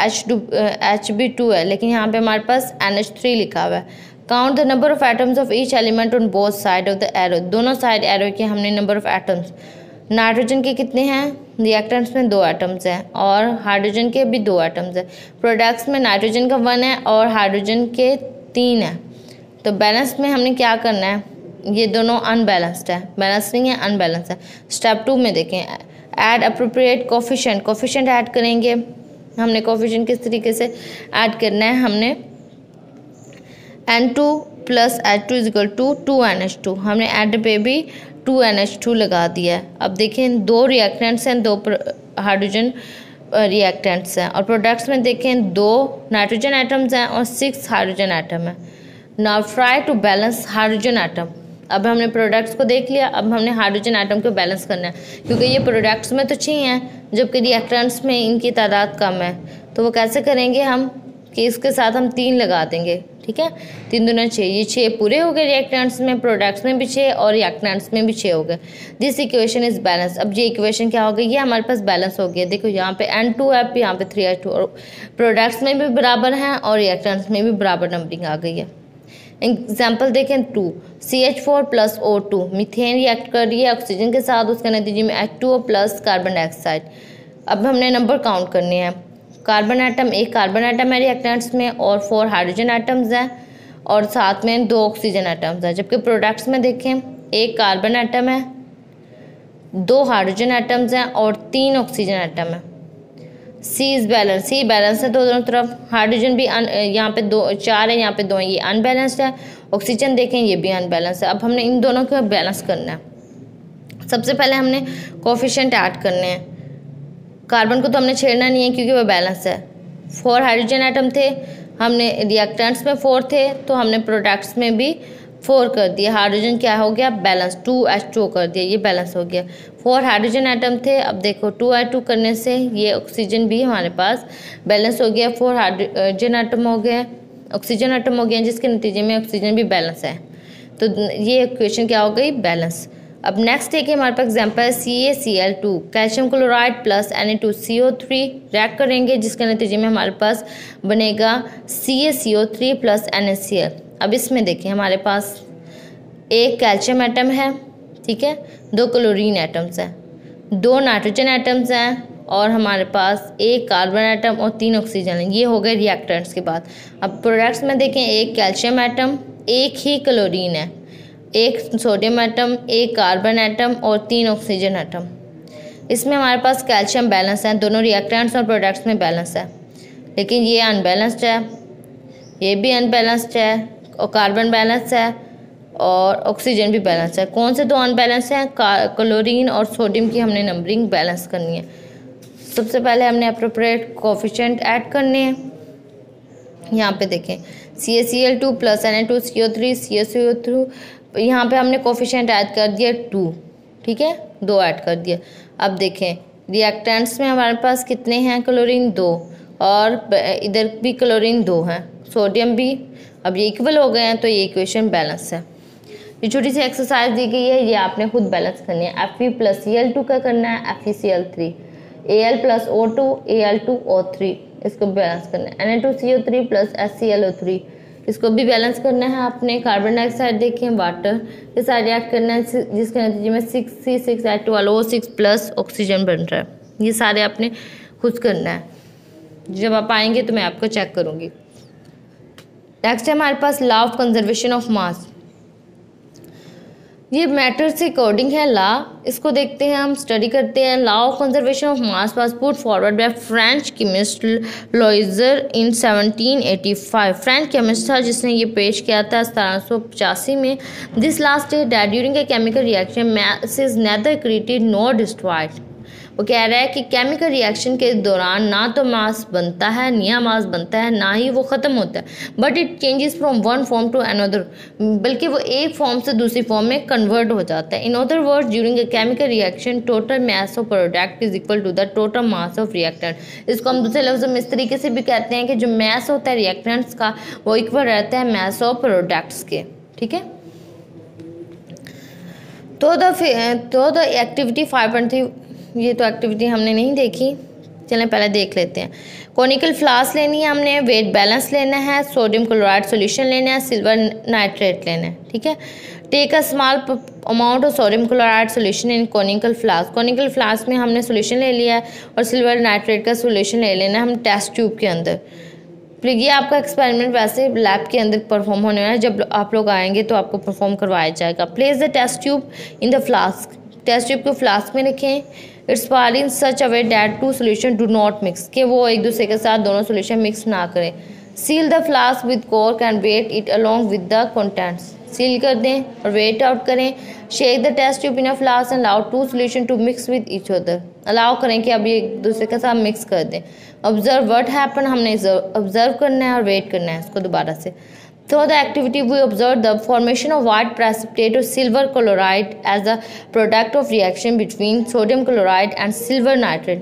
H भी 2 है, लेकिन यहाँ पे हमारे पास NH3 लिखा हुआ है। Count the number of atoms of each element on both side of the arrow. दोनों साइड एरो के हमने नंबर ऑफ एटम्स। नाइट्रोजन के कितने हैं, रिएक्टेंट्स में 2 एटम्स हैं और हाइड्रोजन के भी 2 एटम्स हैं। प्रोडक्ट्स में नाइट्रोजन का 1 है और हाइड्रोजन के 3 है। तो बैलेंस में हमने क्या करना है, ये दोनों अनबैलेंस्ड है, बैलेंस नहीं है, अनबैलेंस है। स्टेप 2 में देखें, add appropriate coefficient, coefficient add करेंगे। हमने कोफिशिएंट किस तरीके से ऐड करना है, हमने N2 plus H2 is equal to 2NH2, हमने ऐड पे भी 2NH2 लगा दिया है। अब देखें 2 रिएक्टेंट्स हैं, 2 हाइड्रोजन रिएक्टेंट्स हैं, और प्रोडक्ट्स में देखें 2 नाइट्रोजन एटम्स हैं और 6 हाइड्रोजन एटम है। Now try to balance hydrogen atom. अब हमने प्रोडक्ट्स को देख लिया, अब हमने हाइड्रोजन एटम को बैलेंस करना है, क्योंकि ये प्रोडक्ट्स में तो 6 हैं जबकि रिएक्टेंट्स में इनकी तादाद कम है। तो वो कैसे करेंगे हम कि इसके साथ हम 3 लगा देंगे, ठीक है। 3 दूना 6, ये 6 पूरे हो गए रिएक्टेंट्स में, प्रोडक्ट्स में भी 6 और रिएक्टेंट्स में भी 6 हो गए। This equation is balance. अब ये इक्वेशन क्या हो गई, ये हमारे पास बैलेंस हो गया। देखो यहाँ पे N2 है, यहाँ पे 3H2, और प्रोडक्ट्स में भी बराबर हैं और रिएक्टेंट्स में भी बराबर नंबरिंग आ गई है। एग्जाम्पल देखें 2 CH4 plus O2, methane react कर रही है ऑक्सीजन के साथ, उसके नतीजे में H2O प्लस कार्बन डाइऑक्साइड। अब हमने नंबर काउंट करने हैं। कार्बन आइटम, एक कार्बन आइटम है रिएक्टेंट्स में और 4 हाइड्रोजन आइटम्स हैं और साथ में 2 ऑक्सीजन आइटम्स हैं। जबकि प्रोडक्ट्स में देखें एक कार्बन आइटम है, 2 हाइड्रोजन आइटम्स हैं और 3 ऑक्सीजन आइटम है। सी इज बैलेंस, सी बैलेंस है दोनों तरफ। हाइड्रोजन भी यहाँ पे 4 है, यहाँ पे 2 है, ये अनबैलेंस्ड है। ऑक्सीजन देखें ये भी अनबैलेंस है। अब हमने इन दोनों को बैलेंस करना है। सबसे पहले हमने कोफिशिएंट ऐड करने हैं। कार्बन को तो हमने छेड़ना नहीं है क्योंकि वो बैलेंस है। 4 हाइड्रोजन एटम थे, हमने रिएक्टेंट्स में 4 थे तो हमने प्रोडक्ट्स में भी 4 कर दिया। हाइड्रोजन क्या हो गया, बैलेंस, 2H2 कर दिया, ये बैलेंस हो गया। 4 हाइड्रोजन एटम थे, अब देखो 2H2 करने से ये ऑक्सीजन भी हमारे पास बैलेंस हो गया। 4 हाइड्रोजन एटम हो गया, ऑक्सीजन एटम हो गया, जिसके नतीजे में ऑक्सीजन भी बैलेंस है। तो ये इक्वेशन क्या हो गई, बैलेंस। अब नेक्स्ट देखिए हमारे पास एग्जाम्पल है CaCl2, calcium chloride plus Na2CO3 react करेंगे, जिसके नतीजे में हमारे पास बनेगा CaCO3 प्लस NaCl। अब इसमें देखिए हमारे पास एक कैल्शियम एटम है, ठीक है, 2 क्लोरीन एटम्स हैं, 2 नाइट्रोजन एटम्स हैं और हमारे पास एक कार्बन एटम और 3 ऑक्सीजन है। ये हो गए रिएक्टेंट्स के बाद। अब प्रोडक्ट्स में देखें एक कैल्शियम एटम, एक ही क्लोरीन है, एक सोडियम एटम, एक कार्बन एटम और 3 ऑक्सीजन एटम। इसमें हमारे पास कैल्शियम बैलेंस है, दोनों रिएक्टेंट्स और प्रोडक्ट्स में बैलेंस है, लेकिन ये अनबैलेंस्ड है, ये भी अनबैलेंस्ड है, और कार्बन बैलेंस है और ऑक्सीजन भी बैलेंस है। कौन से 2 अनबैलेंस हैं, क्लोरीन और सोडियम की हमने नंबरिंग बैलेंस करनी है। सबसे पहले हमने अप्रोप्रिएट कोफिशिएंट ऐड करने हैं। यहाँ पे देखें CaCl2 प्लस Na2CO3 CaCO3, यहाँ पे हमने कोफिशिएंट ऐड कर दिया 2, ठीक है, 2 ऐड कर दिया। अब देखें रिएक्टेंट्स में हमारे पास कितने हैं, क्लोरीन 2 और इधर भी क्लोरीन 2 हैं, सोडियम भी। अब ये इक्वल हो गए हैं तो ये इक्वेशन बैलेंस है। ये छोटी सी एक्सरसाइज दी गई है, ये आपने खुद बैलेंस करनी है। Fe प्लस Cl2 का करना है, FeCl3, Al plus O2 Al2O3, इसको बैलेंस करना है। Na2CO3 प्लस HClO3, इसको भी बैलेंस करना है आपने। कार्बन डाइऑक्साइड देखें वाटर के साथ रिएक्ट करना है, जिसके नतीजे में 6C6H12O6 प्लस ऑक्सीजन बन रहा है। ये सारे आपने खुद करना है, जब आप आएंगे तो मैं आपको चेक करूँगी। नेक्स्ट है हमारे पास law of conservation of mass. ये मैटर से अकॉर्डिंग है लॉ, इसको देखते हैं, हम स्टडी करते हैं। Law of conservation of mass was put forward by French chemist Lavoisier in 1785। French chemist था जिसने ये पेश किया था 1785 में। This law state that during a chemical reaction mass is neither created nor destroyed. वो कह रहा है कि केमिकल रिएक्शन के दौरान ना तो मास बनता है, नया मास बनता है, ना ही वो ख़त्म होता है, but it changes from one form to another, बल्कि वो एक फॉर्म से दूसरी फॉर्म में कन्वर्ट हो जाता है। In other words during a chemical reaction total mass of product is equal to the total mass of reactant. इसको हम दूसरे लफ्ज़ में इस तरीके से भी कहते हैं कि जो मास होता है रिएक्टेंट्स का वो इक्वल रहता है मास ऑफ प्रोडक्ट्स के, ठीक है। तो द एक्टिविटी 5.3, ये तो एक्टिविटी हमने नहीं देखी, चलें पहले देख लेते हैं। कॉनिकल फ्लास्क लेनी है हमने, वेट बैलेंस लेना है, सोडियम क्लोराइड सॉल्यूशन लेना है, सिल्वर नाइट्रेट लेना है, ठीक है। Take a small amount of sodium chloride solution in conical flask. Conical flask में हमने सॉल्यूशन ले लिया है और सिल्वर नाइट्रेट का सॉल्यूशन ले लेना है हम टेस्ट ट्यूब के अंदर। ये आपका एक्सपेरिमेंट वैसे लैब के अंदर परफॉर्म होने वाला है, जब आप लोग आएंगे तो आपको परफॉर्म करवाया जाएगा। Place the test tube in the flask, test tube को फ्लास्क में रखें। It's par in such a way that two solution do not mix, कि वो एक दूसरे के साथ दोनों सोल्यूशन मिक्स ना करें। Seal the flask with cork and weight it along with the contents, seal कर दें और वेट आउट करें। Shake the test tube in a flask and allow two solution to mix with each other, allow करें कि अब ये एक दूसरे के साथ मिक्स कर दें। ऑब्जर्व व्हाट हैपन, हमने ऑब्जर्व करना है और वेट करना है इसको दोबारा से। Through the activity, we observed the formation of white precipitate or silver chloride as a product of reaction between sodium chloride and silver nitrate.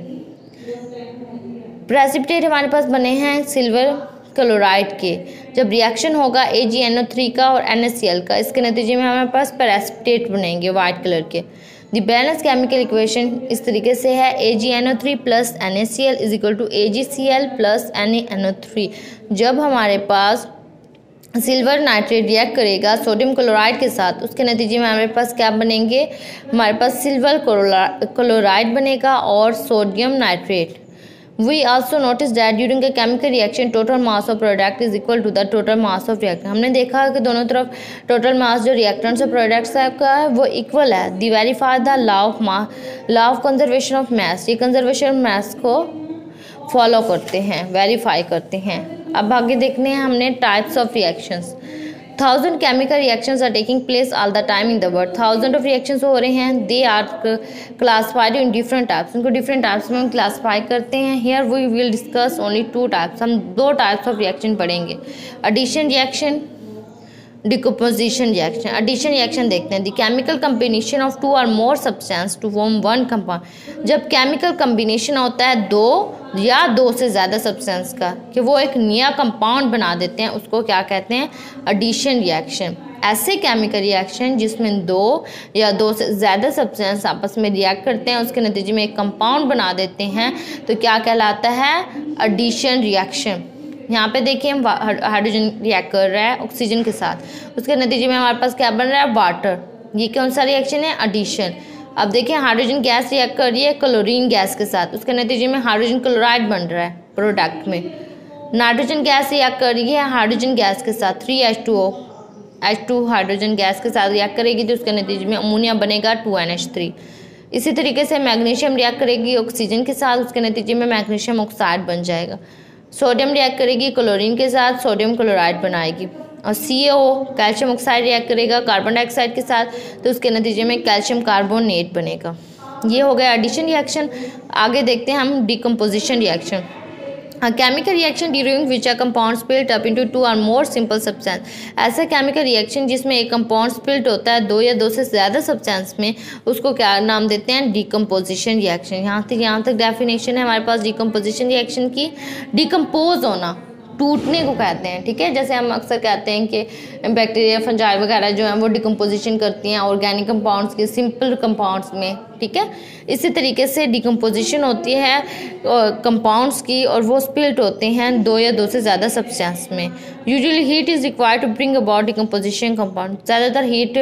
Precipitate हमारे पास बने हैं सिल्वर क्लोराइड के। जब रिएक्शन होगा AgNO3 का और NaCl का, इसके नतीजे में हमारे पास प्रेसिपिटेट बनेंगे वाइट कलर के। द बैलेंस केमिकल इक्वेशन इस तरीके से है AgNO3 plus NaCl is equal to AgCl plus NaNO3। जब हमारे पास सिल्वर नाइट्रेट रिएक्ट करेगा सोडियम क्लोराइड के साथ, उसके नतीजे में हमारे पास क्या बनेंगे, हमारे पास सिल्वर क्लोराइड बनेगा और sodium nitrate. We also notice that during a chemical reaction total mass of product is equal to the total mass of reactant. हमने देखा कि दोनों तरफ टोटल मास जो रिएक्टेंट्स और प्रोडक्ट्स का है वो इक्वल है। The verify the law of conservation of mass, ये कंजर्वेशन मास को फॉलो करते हैं, वेरीफाई करते हैं। अब आगे देखने हैं हमने types of reactions. 1000 chemical reactions are taking place all the time in the world, 1000 of reactions हो रहे हैं। They are classified in different types, उनको डिफरेंट टाइप्स में हम क्लासीफाई करते हैं। Here we will discuss only 2 types, हम 2 types of reaction पढ़ेंगे, addition reaction, decomposition reaction. Addition reaction देखते हैं। द केमिकल कम्बिनेशन ऑफ 2 और more substance to form 1 compound. जब केमिकल कम्बिनेशन होता है 2 या 2 से ज़्यादा सब्सटेंस का, कि वो एक नया कंपाउंड बना देते हैं, उसको क्या कहते हैं, एडिशन रिएक्शन। ऐसे केमिकल रिएक्शन जिसमें 2 या 2 से ज़्यादा सब्सटेंस आपस में रिएक्ट करते हैं, उसके नतीजे में एक कंपाउंड बना देते हैं, तो क्या कहलाता है, एडिशन रिएक्शन। यहाँ पे देखिए हम हाइड्रोजन रिएक्ट कर रहा है ऑक्सीजन के साथ, उसके नतीजे में हमारे पास क्या बन रहा है, वाटर। ये कौन सा रिएक्शन है, एडिशन। अब देखिए हाइड्रोजन गैस रिएक्ट कर रही है क्लोरीन गैस के साथ, उसके नतीजे में हाइड्रोजन क्लोराइड बन रहा है प्रोडक्ट में। नाइट्रोजन गैस रिएक्ट कर रही है हाइड्रोजन गैस के साथ 3H2O, H2 हाइड्रोजन गैस के साथ रिएक्ट करेगी तो उसके नतीजे में अमोनिया बनेगा 2NH3। इसी तरीके से मैग्नीशियम रिएक्ट करेगी ऑक्सीजन के साथ, उसके नतीजे में मैग्नीशियम ऑक्साइड बन जाएगा। सोडियम रिएक्ट करेगी क्लोरीन के साथ, सोडियम क्लोराइड बनाएगी। और CaO कैल्शियम ऑक्साइड रिएक्ट करेगा कार्बन डाइऑक्साइड के साथ, तो उसके नतीजे में कैल्शियम कार्बोनेट बनेगा। ये हो गया एडिशन रिएक्शन। आगे देखते हैं हम decomposition reaction. Chemical reaction during which a compound split up into 2 और मोर सिंपल सब्सटेंस। ऐसा केमिकल रिएक्शन जिसमें एक कंपाउंड स्प्लिट होता है 2 या 2 से ज़्यादा सब्सटेंस में, उसको क्या नाम देते हैं, डिकम्पोजिशन रिएक्शन। यहाँ तक डेफिनेशन है हमारे पास डिकम्पोजिशन रिएक्शन की। डिकम्पोज होना, टूटने को कहते हैं, ठीक है। जैसे हम अक्सर कहते हैं कि बैक्टीरिया फंजाई वगैरह जो हैं वो डिकम्पोजिशन करती हैं ऑर्गेनिक कंपाउंड्स के सिंपल कंपाउंड्स में, ठीक है। इसी तरीके से डिकम्पोजिशन होती है कंपाउंड्स की और वो स्प्लिट होते हैं 2 या 2 से ज़्यादा सब्सटेंस में। Usually heat is required to bring about decomposition compound. ज़्यादातर हीट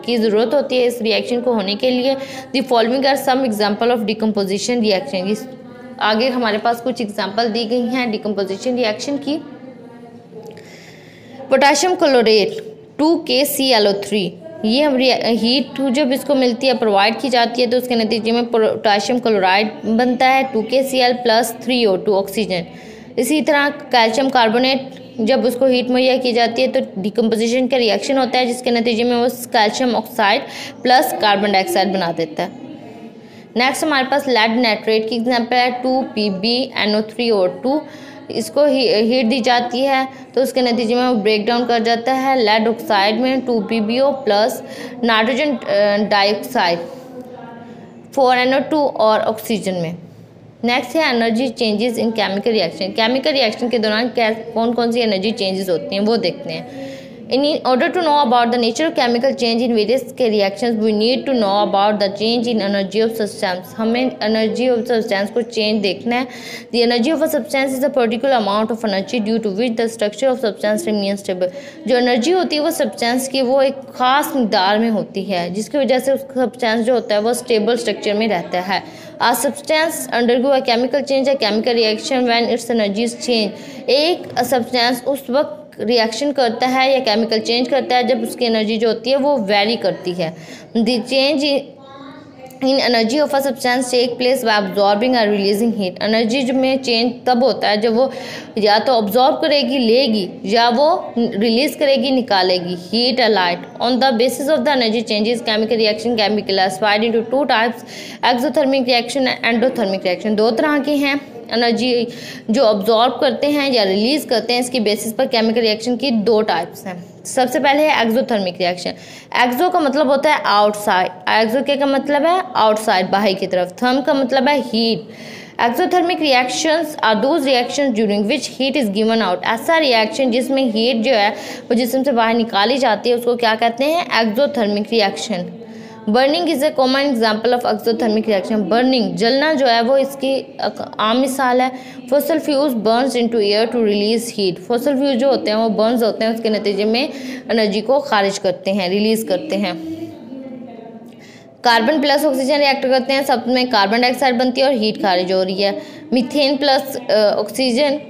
की ज़रूरत होती है इस रिएक्शन को होने के लिए। The following are some example of decomposition reaction. आगे हमारे पास कुछ एग्जांपल दी गई हैं डिकम्पोजिशन रिएक्शन की। पोटेशियम क्लोरेट 2KClO3, ये हम हीट जब इसको मिलती है प्रोवाइड की जाती है तो उसके नतीजे में पोटेशियम क्लोराइड बनता है 2KCl प्लस 3O2 ऑक्सीजन। इसी तरह कैल्शियम कार्बोनेट जब उसको हीट मुहैया की जाती है तो डिकम्पोजिशन का रिएक्शन होता है जिसके नतीजे में वो calcium oxide plus carbon dioxide बना देता है। नेक्स्ट हमारे पास लेड नाइट्रेट की एग्जांपल है 2PbNO3O2। इसको हीट दी जाती है तो उसके नतीजे में वो ब्रेक डाउन कर जाता है लेड ऑक्साइड में 2PbO plus nitrogen dioxide 4NO2 और ऑक्सीजन में। नेक्स्ट है energy changes in chemical reaction. Chemical reaction के दौरान कौन कौन सी एनर्जी चेंजेस होती हैं वो देखते हैं। In order to know about the nature of chemical change in various reactions, we need to know about the change in energy of substance. हमें energy of substance को change देखना है। The energy of a substance is a particular amount of energy due to which the structure of substance remains stable. जो energy होती है वो substance की वो एक खास मिकदार में होती है जिसकी वजह से उस substance जो होता है वो stable structure में रहता है। A substance undergo a chemical change, a chemical reaction when its energy is changed. एक substance उस वक्त रिएक्शन करता है या केमिकल चेंज करता है जब उसकी एनर्जी जो होती है वो वेरी करती है। The change in energy of a substance take place by absorbing और रिलीजिंग हीट। एनर्जी में चेंज तब होता है जब वो या तो अब्जॉर्ब करेगी लेगी या वो रिलीज करेगी निकालेगी हीट और light. On the basis of the energy changes chemical reaction can be classified into two types, exothermic reaction and endothermic reaction. दो तरह के हैं एनर्जी जो अब्जॉर्ब करते हैं या रिलीज करते हैं, इसकी बेसिस पर केमिकल रिएक्शन की दो टाइप्स हैं। सबसे पहले है एक्सोथर्मिक रिएक्शन। एक्सो का मतलब होता है आउटसाइड, एक्सो के का मतलब है आउटसाइड बाहर की तरफ, थर्म का मतलब है heat. Exothermic reactions are those reactions during which heat is given out. ऐसा रिएक्शन जिसमें हीट जो है वो जिस्म से बाहर निकाली जाती है उसको क्या कहते हैं, exothermic reaction. Burning is a common example of exothermic reaction. Burning जलना जो है वो इसकी आम मिसाल है। Fossil fuels burns into air to release heat. Fossil fuels जो होते हैं वो बर्न्स होते हैं, उसके नतीजे में एनर्जी को खारिज करते हैं, रिलीज करते हैं। कार्बन प्लस ऑक्सीजन रिएक्ट करते हैं, सब में कार्बन डाइऑक्साइड बनती है और हीट खारिज हो रही है। मीथेन प्लस ऑक्सीजन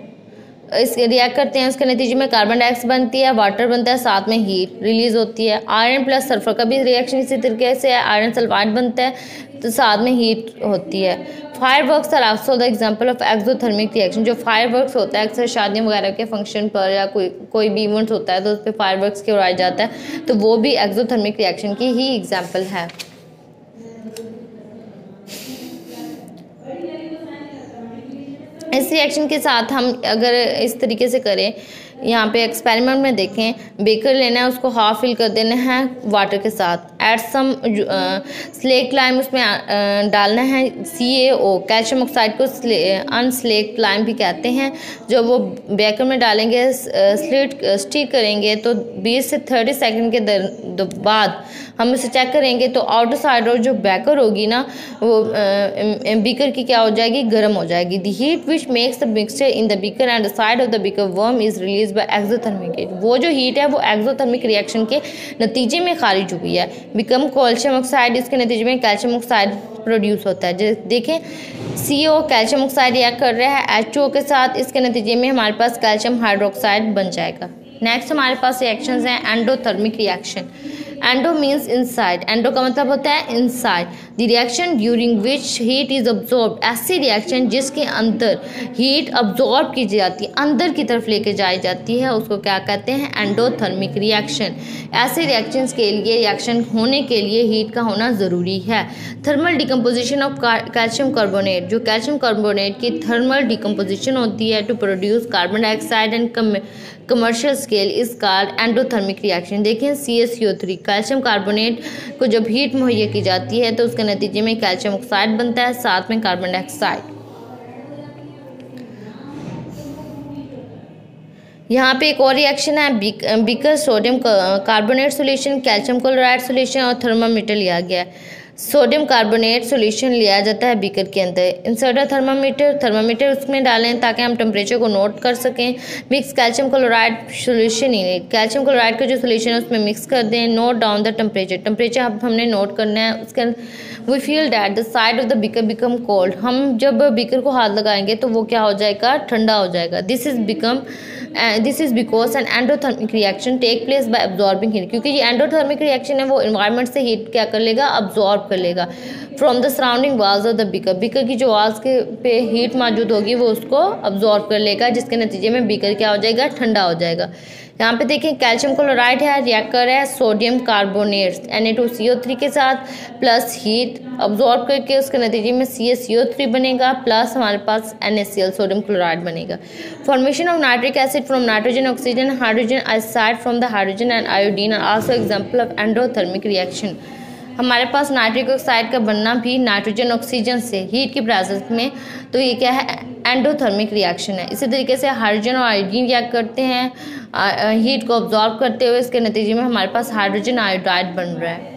इस रिएक्ट करते हैं, उसके नतीजे में कार्बन डाइऑक्साइड बनती है, वाटर बनता है, साथ में हीट रिलीज होती है। आयरन प्लस सल्फर का भी रिएक्शन इसी तरीके से है, आयरन सल्फाइड बनता है तो साथ में हीट होती है। Fireworks are also the example of exothermic reaction. जो फायरवर्क्स होता है अक्सर शादियों वगैरह के फंक्शन पर या कोई भी इवेंट होता है तो उस पर फायरवर्क्स के उड़ाया जाता है, तो वो भी एक्सोथर्मिक रिएक्शन की ही एग्जाम्पल है। इस रिएक्शन के साथ हम अगर इस तरीके से करें, यहाँ पे एक्सपेरिमेंट में देखें, बेकर लेना है, उसको हाफ फिल कर देना है वाटर के साथ, ऐड सम स्लेक्ट लाइम उसमें डालना है CaO, कैल्शियम ऑक्साइड को अनस्लेक्ट लाइम भी कहते हैं। जब वो बेकर में डालेंगे, स्टिक करेंगे तो 20 से 30 सेकंड के बाद हम इसे चेक करेंगे तो आउटर साइड और जो बेकर होगी ना वो बीकर की क्या हो जाएगी, गर्म हो जाएगी। The heat which makes the mixture in the beaker and the side of the beaker worm is release by exothermic heat. वो जो हीट है वो एक्सोथर्मिक रिएक्शन के नतीजे में खारिज हुई है, बिकम कैल्शियम ऑक्साइड, इसके नतीजे में कैल्शियम ऑक्साइड प्रोड्यूस होता है। देखें CO कैल्शियम ऑक्साइड रिएक्ट कर रहा है H2O के साथ, इसके नतीजे में हमारे पास कैल्शियम हाइड्रोक्साइड बन जाएगा। नेक्स्ट हमारे पास रिएक्शंस हैं endothermic reaction. Endo means inside, endo का मतलब होता है inside. The reaction during which heat is absorb, ऐसी रिएक्शन जिसके अंदर हीट अब्जॉर्ब की जाती है, अंदर की तरफ लेके जाई जाती है, उसको क्या कहते हैं, एंडोथर्मिक रिएक्शन। ऐसे रिएक्शंस के लिए, रिएक्शन होने के लिए हीट का होना ज़रूरी है। Thermal decomposition of calcium carbonate, जो कैल्शियम कार्बोनेट की थर्मल डिकम्पोजिशन होती है to produce carbon dioxide and commercial scale is called endothermic reaction. देखें CaCO3, कैल्शियम कार्बोनेट को जब हीट मुहैया की जाती है तो उसके नतीजे में कैल्शियम ऑक्साइड बनता है, साथ में कार्बन डाइऑक्साइड। यहाँ पे एक और रिएक्शन है beaker sodium carbonate solution, calcium chloride solution और थर्मामीटर लिया गया है। सोडियम कार्बोनेट सॉल्यूशन लिया जाता है बीकर के अंदर। इंसर्ट थर्मामीटर उसमें डालें ताकि हम टेम्परेचर को नोट कर सकें। Mix calcium chloride solution in it, calcium chloride का जो सॉल्यूशन है उसमें मिक्स कर दें। नोट डाउन द टेम्परेचर अब हमने नोट करना है। उसके we feel that the side of the beaker become cold, हम जब बीकर को हाथ लगाएंगे तो वो क्या हो जाएगा, ठंडा हो जाएगा। This is because an endothermic reaction take place by absorbing heat, क्योंकि ये एंडोथर्मिक रिएक्शन है वो इन्वायरमेंट से हीट क्या कर लेगा, अब्जॉर्ब कर लेगा from the surrounding walls of the beaker. Beaker की जो वाल्स के पे हीट मौजूद होगी वो उसको अब्जॉर्ब कर लेगा, जिसके नतीजे में बीकर क्या हो जाएगा, ठंडा हो जाएगा। यहाँ पे देखें कैल्शियम क्लोराइड है, रिएक्टर है सोडियम कार्बोनेट Na2CO3 के साथ प्लस हीट अब्जॉर्ब करके उसके नतीजे में CaCO3 बनेगा, प्लस हमारे पास NaCl सोडियम क्लोराइड बनेगा। Formation of nitric acid from nitrogen oxygen, hydrogen iodide from the hydrogen and iodine are also example of endothermic reaction. हमारे पास नाइट्रिक ऑक्साइड का बनना भी नाइट्रोजन ऑक्सीजन से हीट की प्रेजेंस में, तो ये क्या है, एंडोथर्मिक रिएक्शन है। इसी तरीके से हाइड्रोजन और आयोडीन रिएक्ट करते हैं हीट को अब्जॉर्ब करते हुए, इसके नतीजे में हमारे पास हाइड्रोजन आयोडाइड बन रहा है।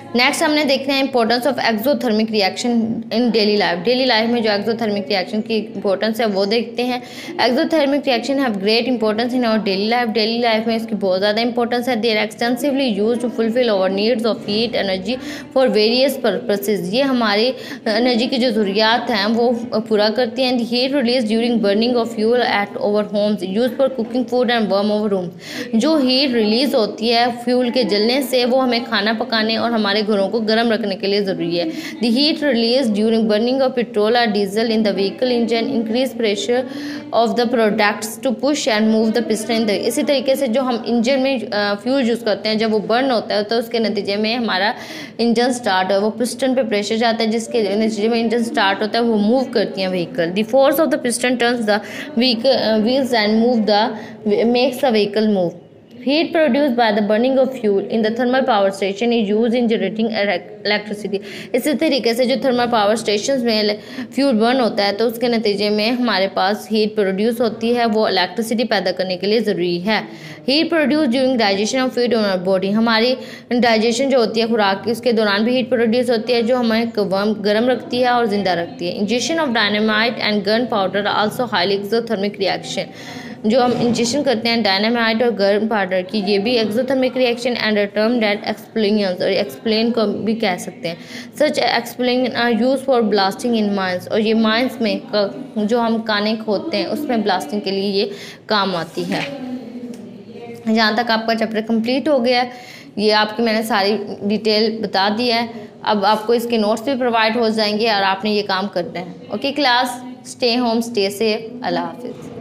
नेक्स्ट हमने देखना है importance of exothermic reaction in daily life. Daily life में जो एक्सोथर्मिक रिएक्शन की इंपॉर्टेंस है वो देखते हैं। Exothermic reaction have great importance in our daily life. Daily life में इसकी बहुत ज़्यादा इंपॉर्टेंस है। They are extensively use to fulfil our needs of heat energy for various purposes. ये हमारी एनर्जी की जो ज़रूरियात हैं वो पूरा करती हैं। The heat release during burning of fuel at our homes use for cooking food and warm our rooms. जो हीट रिलीज होती है फ्यूल के जलने से वो हमें खाना पकाने और हमारे हमारे घरों को गर्म रखने के लिए ज़रूरी है। The heat release during burning of petrol और diesel in the vehicle engine increase pressure of the products to push and move the piston. इसी तरीके से जो हम इंजन में फ्यूल यूज़ करते हैं, जब वो बर्न होता है तो उसके नतीजे में हमारा इंजन स्टार्ट हो, वो पिस्टन पे प्रेशर जाता है, जिसके नतीजे में इंजन स्टार्ट होता है, वो मूव करती हैं vehicle. The force of the piston turns the wheels and move the makes the vehicle move. Heat produced by the burning of fuel in the thermal power station is used in generating electricity। इसी तरीके से जो thermal power stations में fuel burn होता है तो उसके नतीजे में हमारे पास हीट प्रोड्यूस होती है, वो इलेक्ट्रिसिटी पैदा करने के लिए ज़रूरी है। Heat produce during digestion of food in our body, हमारी डाइजेशन जो होती है खुराक की, उसके दौरान भी हीट प्रोड्यूस होती है जो हमें गर्म रखती है और ज़िंदा रखती है। Injection of dynamite and gun powder also highly exothermic reaction, जो हम इंजेक्शन करते हैं डायनामाइट और गर्म पाउडर की, ये भी exothermic reaction and term that explosions, और एक्सप्लेन को भी कह सकते हैं। Such explain are use for blasting in mines, और ये माइंस में जो हम काने खोदते हैं उसमें ब्लास्टिंग के लिए ये काम आती है। जहाँ तक आपका चैप्टर कंप्लीट हो गया है, ये आपकी मैंने सारी डिटेल बता दी है। अब आपको इसके नोट्स भी प्रोवाइड हो जाएंगे और आपने ये काम करना है। Okay class, stay home, stay safe, अल्लाह हाफिज़।